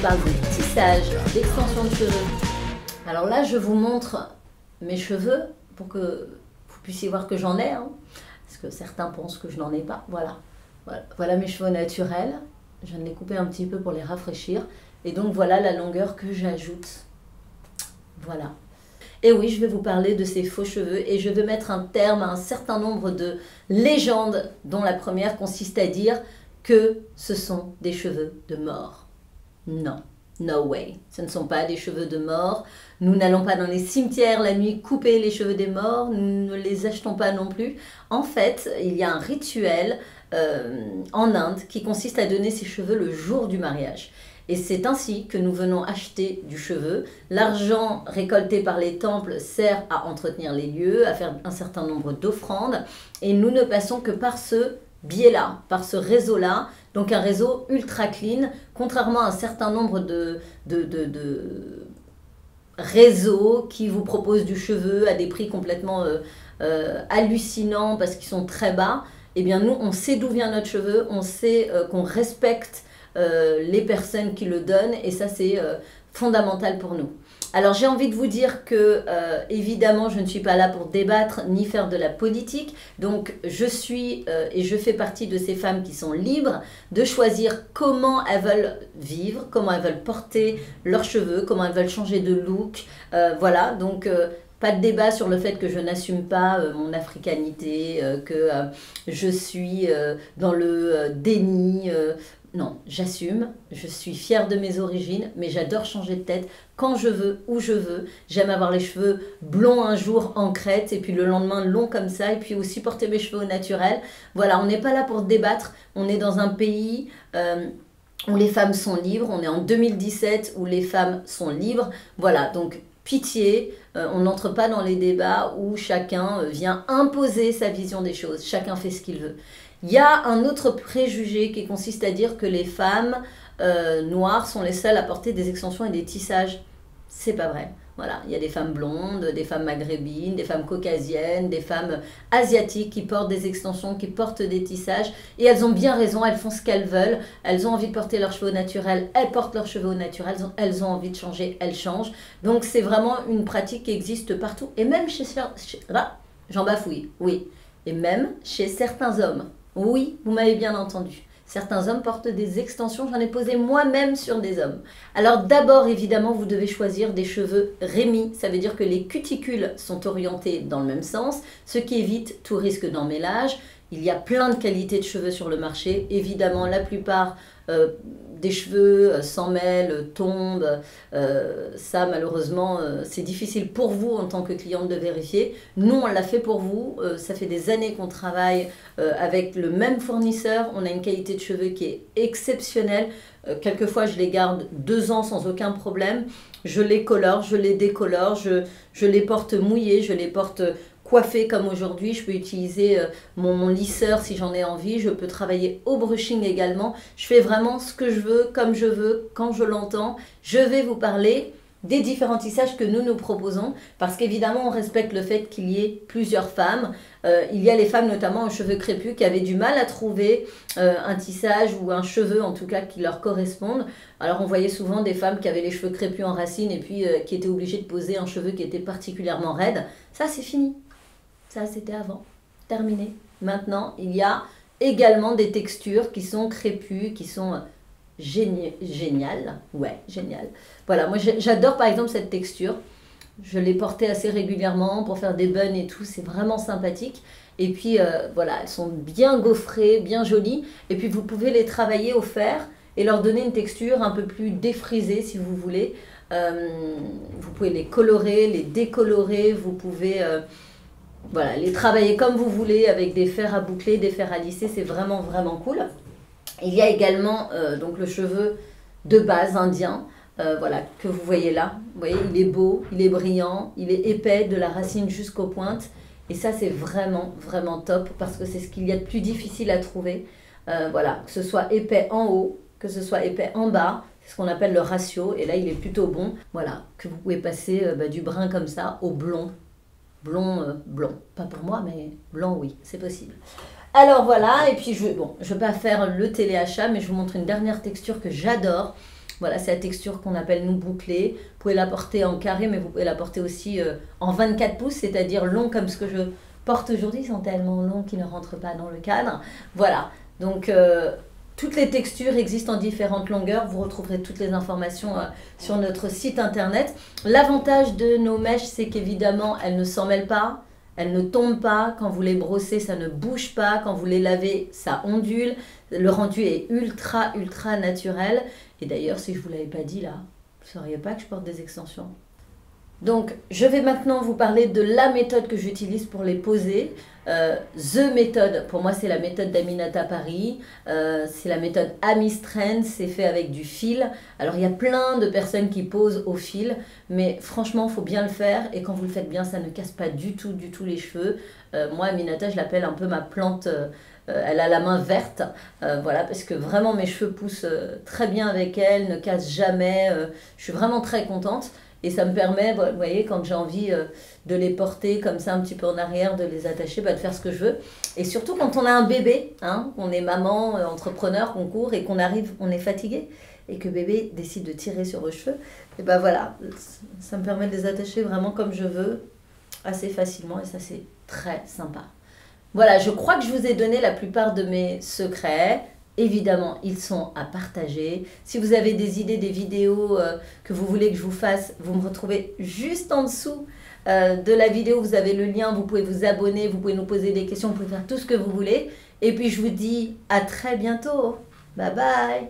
parle de tissage, d'extension de cheveux. Alors là, je vous montre mes cheveux pour que vous puissiez voir que j'en ai. Parce que certains pensent que je n'en ai pas. Voilà mes cheveux naturels. Je viens de les couper un petit peu pour les rafraîchir. Et donc voilà la longueur que j'ajoute. Voilà. Et oui, je vais vous parler de ces faux cheveux et je vais mettre un terme à un certain nombre de légendes, dont la première consiste à dire que ce sont des cheveux de mort. Non, no way. Ce ne sont pas des cheveux de mort. Nous n'allons pas dans les cimetières la nuit couper les cheveux des morts. Nous ne les achetons pas non plus. En fait, il y a un rituel en Inde qui consiste à donner ses cheveux le jour du mariage. Et c'est ainsi que nous venons acheter du cheveu. L'argent récolté par les temples sert à entretenir les lieux, à faire un certain nombre d'offrandes. Et nous ne passons que par ce biais-là, par ce réseau-là. Donc un réseau ultra clean, contrairement à un certain nombre de réseaux qui vous proposent du cheveu à des prix complètement hallucinants parce qu'ils sont très bas. Eh bien nous, on sait d'où vient notre cheveu, on sait qu'on respecte les personnes qui le donnent et ça c'est fondamental pour nous. Alors j'ai envie de vous dire que évidemment je ne suis pas là pour débattre ni faire de la politique, donc je suis et je fais partie de ces femmes qui sont libres de choisir comment elles veulent vivre, comment elles veulent porter leurs cheveux, comment elles veulent changer de look, voilà, donc pas de débat sur le fait que je n'assume pas mon africanité, que je suis dans le déni. Non, j'assume, je suis fière de mes origines, mais j'adore changer de tête quand je veux, où je veux. J'aime avoir les cheveux blonds un jour en crête et puis le lendemain longs comme ça et puis aussi porter mes cheveux au naturel. Voilà, on n'est pas là pour débattre, on est dans un pays où les femmes sont libres, on est en 2017 où les femmes sont libres. Voilà, donc pitié, on n'entre pas dans les débats où chacun vient imposer sa vision des choses, chacun fait ce qu'il veut. Il y a un autre préjugé qui consiste à dire que les femmes noires sont les seules à porter des extensions et des tissages. C'est pas vrai. Voilà, il y a des femmes blondes, des femmes maghrébines, des femmes caucasiennes, des femmes asiatiques qui portent des extensions, qui portent des tissages. Et elles ont bien raison, elles font ce qu'elles veulent. Elles ont envie de porter leurs cheveux naturels, elles portent leurs cheveux naturels. Elles ont envie de changer, elles changent. Donc c'est vraiment une pratique qui existe partout. Et même chez là, j'en bafouille, oui. Et même chez certains hommes. Oui, vous m'avez bien entendu. Certains hommes portent des extensions, j'en ai posé moi-même sur des hommes. Alors d'abord, évidemment, vous devez choisir des cheveux Rémy. Ça veut dire que les cuticules sont orientées dans le même sens, ce qui évite tout risque d'emmêlage. Il y a plein de qualités de cheveux sur le marché. Évidemment, la plupart des cheveux s'en mêlent, tombent. Ça, malheureusement, c'est difficile pour vous en tant que cliente de vérifier. Nous, on l'a fait pour vous. Ça fait des années qu'on travaille avec le même fournisseur. On a une qualité de cheveux qui est exceptionnelle. Quelquefois, je les garde 2 ans sans aucun problème. Je les colore, je les décolore, je les porte mouillés, je les porte coiffée comme aujourd'hui. Je peux utiliser mon lisseur si j'en ai envie. Je peux travailler au brushing également. Je fais vraiment ce que je veux, comme je veux, quand je l'entends. Je vais vous parler des différents tissages que nous proposons parce qu'évidemment on respecte le fait qu'il y ait plusieurs femmes. Il y a les femmes notamment aux cheveux crépus qui avaient du mal à trouver un tissage ou un cheveu en tout cas qui leur corresponde. Alors on voyait souvent des femmes qui avaient les cheveux crépus en racine et puis qui étaient obligées de poser un cheveu qui était particulièrement raide. Ça c'est fini. Ça, c'était avant. Terminé. Maintenant, il y a également des textures qui sont crépues, qui sont géniales. Ouais, géniales. Voilà, moi, j'adore par exemple cette texture. Je l'ai portée assez régulièrement pour faire des buns et tout. C'est vraiment sympathique. Et puis, voilà, elles sont bien gaufrées, bien jolies. Et puis, vous pouvez les travailler au fer et leur donner une texture un peu plus défrisée, si vous voulez. Vous pouvez les colorer, les décolorer. Vous pouvez... voilà, les travailler comme vous voulez avec des fers à boucler, des fers à lisser, c'est vraiment vraiment cool. Il y a également donc le cheveu de base indien, voilà, que vous voyez là. Vous voyez, il est beau, il est brillant, il est épais de la racine jusqu'aux pointes. Et ça, c'est vraiment vraiment top parce que c'est ce qu'il y a de plus difficile à trouver. Voilà, que ce soit épais en haut, que ce soit épais en bas. C'est ce qu'on appelle le ratio. Et là, il est plutôt bon. Voilà, que vous pouvez passer du brun comme ça au blond. Blond, blond. Pas pour moi, mais blond, oui, c'est possible. Alors voilà, et puis je vais pas faire le téléachat, mais je vous montre une dernière texture que j'adore. Voilà, c'est la texture qu'on appelle nous bouclée. Vous pouvez la porter en carré, mais vous pouvez la porter aussi en 24 pouces, c'est-à-dire long comme ce que je porte aujourd'hui. Ils sont tellement longs qu'ils ne rentrent pas dans le cadre. Voilà, donc toutes les textures existent en différentes longueurs. Vous retrouverez toutes les informations sur notre site internet. L'avantage de nos mèches, c'est qu'évidemment, elles ne s'en mêlent pas. Elles ne tombent pas, quand vous les brossez, ça ne bouge pas, quand vous les lavez, ça ondule. Le rendu est ultra naturel. Et d'ailleurs, si je ne vous l'avais pas dit là, vous ne sauriez pas que je porte des extensions. Donc, je vais maintenant vous parler de la méthode que j'utilise pour les poser. The méthode, pour moi, c'est la méthode d'Aminata Paris. C'est la méthode Amistrend, c'est fait avec du fil. Alors, il y a plein de personnes qui posent au fil, mais franchement, il faut bien le faire. Et quand vous le faites bien, ça ne casse pas du tout les cheveux. Moi, Aminata, je l'appelle un peu ma plante. Elle a la main verte, voilà, parce que vraiment, mes cheveux poussent très bien avec elle, ne cassent jamais. Je suis vraiment très contente. Et ça me permet, vous voyez, quand j'ai envie de les porter comme ça un petit peu en arrière, de les attacher, de faire ce que je veux. Et surtout quand on a un bébé, hein, qu'on est maman, entrepreneur, qu'on court et qu'on arrive, on est fatigué, et que bébé décide de tirer sur vos cheveux, et ben voilà, ça me permet de les attacher vraiment comme je veux, assez facilement, et ça c'est très sympa. Voilà, je crois que je vous ai donné la plupart de mes secrets. Évidemment, ils sont à partager. Si vous avez des idées, des vidéos que vous voulez que je vous fasse, vous me retrouvez juste en dessous de la vidéo. Vous avez le lien, vous pouvez vous abonner, vous pouvez nous poser des questions, vous pouvez faire tout ce que vous voulez. Et puis, je vous dis à très bientôt. Bye bye.